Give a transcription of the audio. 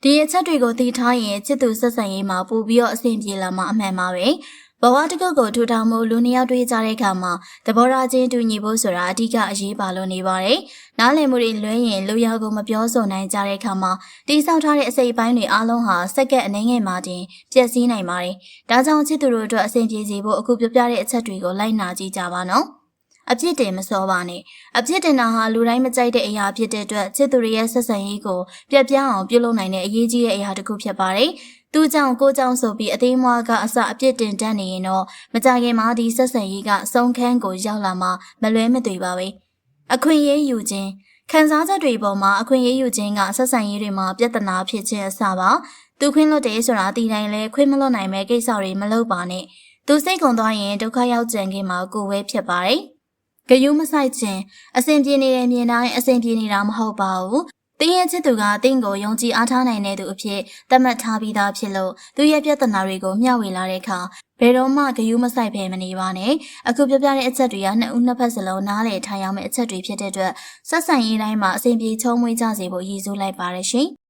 ဒီအချက်တွေကိုသိထားရင်ချစ်သူဆက်ဆံရေးမှာပို့ပြီးတော့အဆင်ပြေလာမှာအမှန်ပါပဲဘဝတစ်ခုကိုထူထောင်မှုလူနှစ်ယောက်တွေ့ကြတဲ့အခါမှာသဘောထားချင်းတူညီဖို့ဆိုတာအဓိကအရေးပါလို့နေပါတယ်။နားလည်မှုတွေလွဲရင်လူယောက်ကိုမပြောဆိုနိုင်ကြတဲ့အခါမှာတိဆောက်ထားတဲ့အစိပ်ပိုင်းတွေအားလုံးဟာစက္ကန့်အနည်းငယ်မှတင်ပျက်စီးနိုင်ပါတယ်။ဒါကြောင့်ချစ်သူတို့အတွက်အဆင်ပြေစေဖို့အခုပြောပြတဲ့အချက်တွေကိုလိုက်နာကြည့်ကြပါနော်။အပြစ်တင်မစောပါနဲ့အပြစ်တင်တာဟာလူတိုင်းမကြိုက်တဲ့အရာဖြစ်တဲ့အတွက်ချစ်သူတွေရဲ့ဆက်ဆံရေးကိုပြတ်ပြားအောင်ပြုလုပ်နိုင်တဲ့အရေးကြီးတဲ့အရာတစ်ခုဖြစ်ပါတယ်။သူကြောင့်ကိုကြောင့်ဆိုပြီးအသေးမွားကအစအပြစ်တင်တတ်နေရင်တော့မကြခင်မှာဒီဆက်ဆံရေးကဆုံးခန်းကိုရောက်လာမှမလွဲမသွေပါပဲ။အခွင့်အရေးယူခြင်းခံစားချက်တွေပေါ်မှာအခွင့်အရေးယူခြင်းကဆက်ဆံရေးတွေမှာပြဿနာဖြစ်ခြင်းအစပါ။သူခွင့်လွတ်တယ်ဆိုတာဒီတိုင်းလဲခွင့်မလွတ်နိုင်မဲ့ကိစ္စတွေမလုပ်ပါနဲ့။သူစိတ်ကုန်သွားရင်ဒုက္ခရောက်ကြံခင်မှာကိုယ်ပဲဖြစ်ပါတယ်။ဂယုမဆိုင်ခြင်းအစဉ်ပြေနေတဲ့မြင်တိုင်းအစဉ်ပြေနေတာမဟုတ်ပါဘူး။တင်းရဲ့ချစ်သူကတင်းကိုယုံကြည်အားထားနိုင်တဲ့သူအဖြစ်သတ်မှတ်ထားပြီးသားဖြစ်လို့သူရဲ့ပြဿနာတွေကိုမျှဝေလာတဲ့အခါဘယ်တော့မှဂယုမဆိုင်ပဲမနေပါနဲ့။အခုပြပြတဲ့အချက်တွေကနှစ်ဦးနှစ်ဖက်စလုံးနားလည်ထားရမယ့်အချက်တွေဖြစ်တဲ့အတွက်ဆက်ဆံရေးတိုင်းမှာအစဉ်ပြေချုံးမွေးကြစေဖို့ရည်စူးလိုက်ပါရရှင်။